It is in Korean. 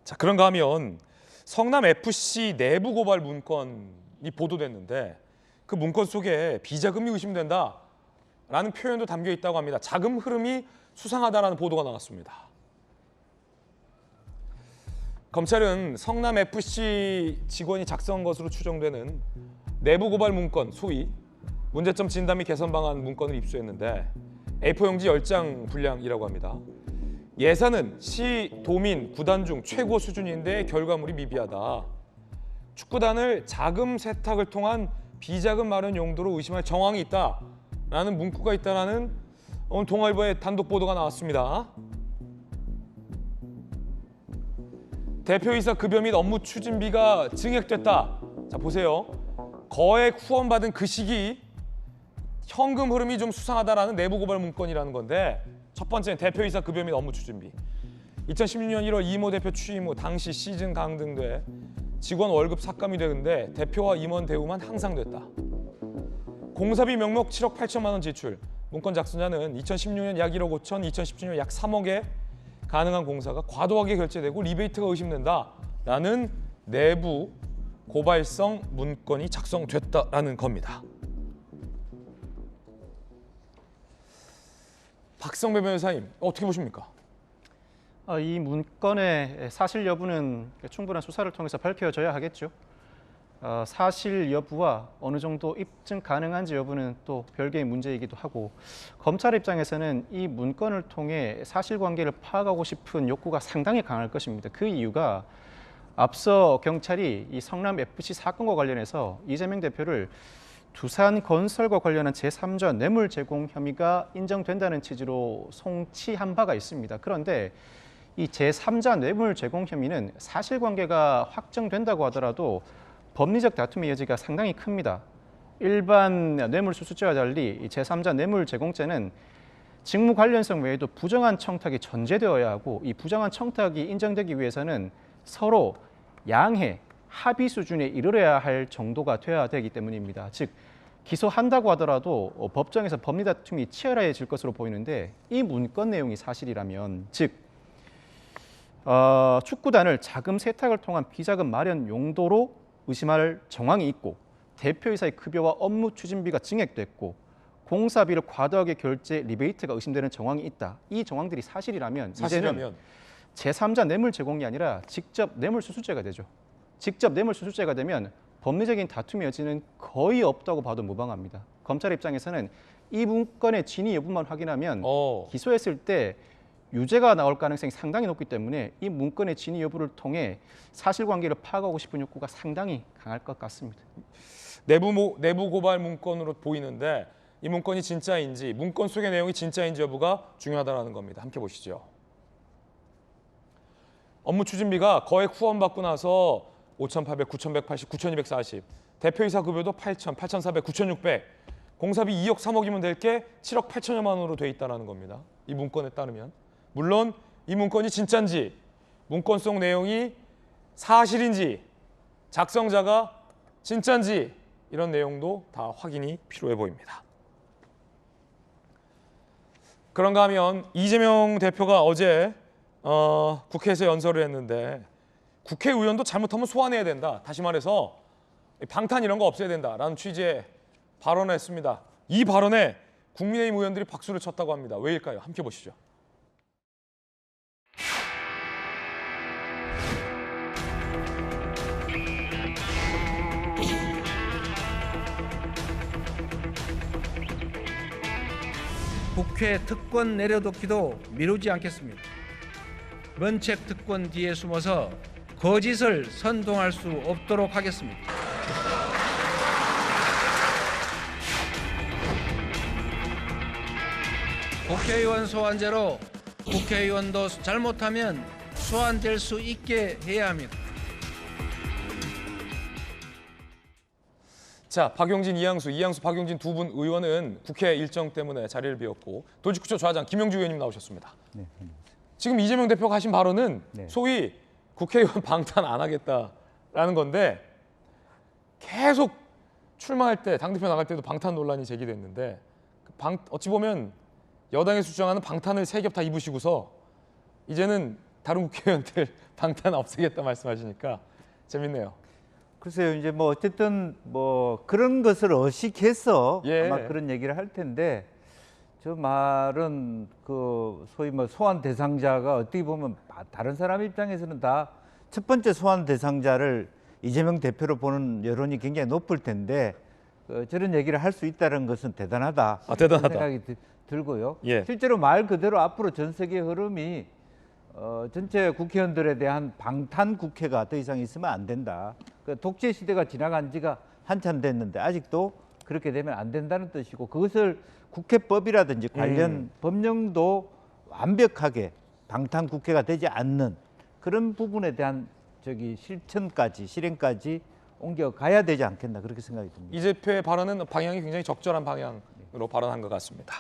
자, 그런가 하면 성남FC 내부 고발 문건이 보도됐는데 그 문건 속에 비자금이 의심된다라는 표현도 담겨 있다고 합니다. 자금 흐름이 수상하다라는 보도가 나왔습니다. 검찰은 성남FC 직원이 작성한 것으로 추정되는 내부 고발 문건, 소위 문제점 진단 및 개선 방안 문건을 입수했는데 A4 용지 10장 분량이라고 합니다. 예산은 시, 도민, 구단 중 최고 수준인데 결과물이 미비하다. 축구단을 자금 세탁을 통한 비자금 마련 용도로 의심할 정황이 있다라는 문구가 있다라는 오늘 동아일보의 단독 보도가 나왔습니다. 대표이사 급여 및 업무 추진비가 증액됐다. 자, 보세요. 거액 후원받은 그 시기 현금 흐름이 좀 수상하다라는 내부 고발 문건이라는 건데, 첫 번째는 대표이사 급여 및 업무 추진비. 2016년 1월 이모 대표 취임 후 당시 시즌 강등돼 직원 월급 삭감이 되는데 대표와 임원 대우만 향상됐다. 공사비 명목 7억 8천만 원 지출. 문건 작성자는 2016년 약 1억 5천, 2017년 약 3억에 가능한 공사가 과도하게 결제되고 리베이트가 의심된다라는 내부 고발성 문건이 작성됐다라는 겁니다. 박성배 변호사님, 어떻게 보십니까? 이 문건의 사실 여부는 충분한 수사를 통해서 밝혀져야 하겠죠. 사실 여부와 어느 정도 입증 가능한지 여부는 또 별개의 문제이기도 하고, 검찰 입장에서는 이 문건을 통해 사실관계를 파악하고 싶은 욕구가 상당히 강할 것입니다. 그 이유가 앞서 경찰이 이 성남FC 사건과 관련해서 이재명 대표를 두산건설과 관련한 제3자 뇌물 제공 혐의가 인정된다는 취지로 송치한 바가 있습니다. 그런데 이 제3자 뇌물 제공 혐의는 사실관계가 확정된다고 하더라도 법리적 다툼의 여지가 상당히 큽니다. 일반 뇌물수수죄와 달리 이 제3자 뇌물 제공죄는 직무 관련성 외에도 부정한 청탁이 전제되어야 하고, 이 부정한 청탁이 인정되기 위해서는 서로 양해, 합의 수준에 이르러야 할 정도가 되어야 되기 때문입니다. 즉, 기소한다고 하더라도 법정에서 법리 다툼이 치열해질 것으로 보이는데, 이 문건 내용이 사실이라면, 즉 축구단을 자금 세탁을 통한 비자금 마련 용도로 의심할 정황이 있고, 대표이사의 급여와 업무 추진비가 증액됐고, 공사비를 과도하게 결제 리베이트가 의심되는 정황이 있다. 이 정황들이 사실이라면 이제는 제3자 뇌물 제공이 아니라 직접 뇌물수수죄가 되죠. 직접 뇌물수수죄가 되면 법리적인 다툼의 여지는 거의 없다고 봐도 무방합니다. 검찰 입장에서는 이 문건의 진위 여부만 확인하면 기소했을 때 유죄가 나올 가능성이 상당히 높기 때문에 이 문건의 진위 여부를 통해 사실관계를 파악하고 싶은 욕구가 상당히 강할 것 같습니다. 내부 고발 문건으로 보이는데 이 문건이 진짜인지, 문건 속의 내용이 진짜인지 여부가 중요하다는 겁니다. 함께 보시죠. 업무 추진비가 거액 후원받고 나서 5,800, 9,180, 9,240, 대표이사 급여도 8,000, 8,400, 9,600, 공사비 2억 3억이면 될 게 7억 8천여만 원으로 돼 있다는 겁니다. 이 문건에 따르면. 물론 이 문건이 진짜인지, 문건 속 내용이 사실인지, 작성자가 진짜인지, 이런 내용도 다 확인이 필요해 보입니다. 그런가 하면 이재명 대표가 어제 국회에서 연설을 했는데, 국회의원도 잘못하면 소환해야 된다. 다시 말해서 방탄 이런 거 없애야 된다라는 취지의 발언을 했습니다. 이 발언에 국민의힘 의원들이 박수를 쳤다고 합니다. 왜일까요? 함께 보시죠. 국회 특권 내려놓기도 미루지 않겠습니다. 면책 특권 뒤에 숨어서 거짓을 선동할 수 없도록 하겠습니다. 국회의원 소환제로 국회의원도 잘못하면 소환될 수 있게 해야 합니다. 자, 박용진, 이양수, 박용진 두 분 의원은 국회 일정 때문에 자리를 비웠고, 도지구청 좌장 김영주 의원님 나오셨습니다. 네. 지금 이재명 대표가 하신 발언은 소위 국회의원 방탄 안 하겠다라는 건데, 계속 출마할 때, 당대표 나갈 때도 방탄 논란이 제기됐는데, 어찌 보면 여당에서 주장하는 방탄을 세 겹 다 입으시고서 이제는 다른 국회의원들 방탄 없애겠다 말씀하시니까 재밌네요. 글쎄요, 이제 뭐 어쨌든 뭐 그런 것을 의식해서 예. 아마 그런 얘기를 할 텐데 저 말은 그 소위 뭐 소환 대상자가 어떻게 보면 다른 사람 입장에서는 다 첫 번째 소환 대상자를 이재명 대표로 보는 여론이 굉장히 높을 텐데 저런 얘기를 할 수 있다는 것은 대단하다. 대단하다. 그런 생각이 들고요. 예. 실제로 말 그대로 앞으로 전 세계 흐름이 전체 국회의원들에 대한 방탄 국회가 더 이상 있으면 안 된다. 그 독재 시대가 지나간 지가 한참 됐는데 아직도 그렇게 되면 안 된다는 뜻이고 그것을 국회법이라든지 관련 법령도 완벽하게 방탄 국회가 되지 않는 그런 부분에 대한 실행까지 옮겨가야 되지 않겠나 그렇게 생각이 듭니다. 이 대표의 발언은 방향이 굉장히 적절한 방향으로 발언한 것 같습니다.